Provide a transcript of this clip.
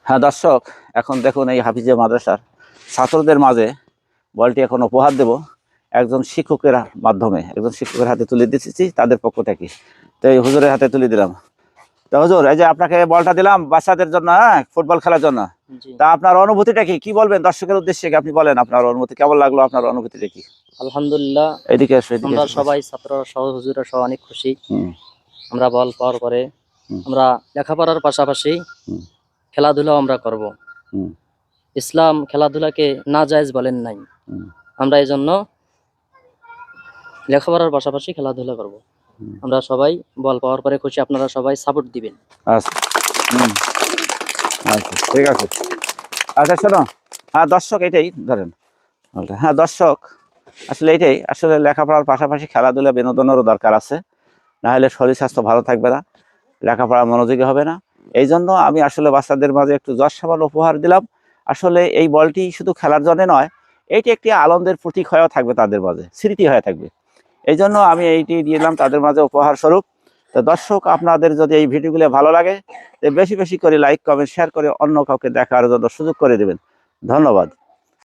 হ্যাঁ দর্শক, এখন দেখুন এই হাফিজে মাদ্রাসার ছাত্রদের মাঝে বলটি এখন উপহার দেব একজন শিক্ষকের মাধ্যমে, একজন শিক্ষকের হাতে তুলে দিচ্ছি তাদের পক্ষ থেকে। তো এই হুজুরের হাতে তুলে দিলাম। তো হুজুর, এই যে আপনাকে বলটা দিলাম বাচ্চাদের জন্য, হ্যাঁ, ফুটবল খেলার জন্য। জি। তা আপনার অনুভূতিটা কি, কি বলবেন দর্শকের উদ্দেশ্যে? আপনি বলেন আপনার অনুভূতি কেমন লাগলো, আপনার অনুভূতিটা কি? আলহামদুলিল্লাহ, এদিকে এসো, এদিকে আমরা এসো। সবাই ছাত্ররা সহ হুজুরা সহ অনেক খুশি। হুম আমরা বল পাওয়ার পরে হুম আমরা লেখাপড়ার পাশাপাশি হুম খেলাধুলাও আমরা করব। হুম ইসলাম খেলাধুলাকে নাজায়েজ বলেন নাই। হুম আমরা এই জন্য লেখাপড়ার পাশাপাশি খেলাধুলা করব। হুম। আমরা সবাই বল পাওয়ার পরে খুশি, আপনারা সবাই সাপোর্ট দিবেন। আচ্ছা, হুম, আচ্ছা, ঠিক আছে। আচ্ছা শোনো, হ্যাঁ দর্শক এটাই ধরেন। হ্যাঁ দর্শক, আসলে এটাই, আসলে লেখাপড়ার পাশাপাশি খেলাধুলা বিনোদনেরও দরকার আছে, না হলে শরীর স্বাস্থ্য ভালো থাকবে না, লেখাপড়া মনোযোগী হবে না। এই জন্য আমি আসলে বাচ্চাদের মাঝে একটু যশ সামান্য উপহার দিলাম। আসলে এই বলটি শুধু খেলার জন্য নয়, এইটি একটি আনন্দের প্রতীক হয়েও থাকবে তাদের মাঝে, স্মৃতি হয়ে থাকবে। এই জন্য আমি এইটি দিলাম তাদের মাঝে উপহার স্বরূপ। তো দর্শক, আপনাদের যদি এই ভিডিওগুলো ভালো লাগে, বেশি বেশি করে লাইক কমেন্ট শেয়ার করে অন্য কাউকে দেখার জন্য সুযোগ করে দেবেন। ধন্যবাদ।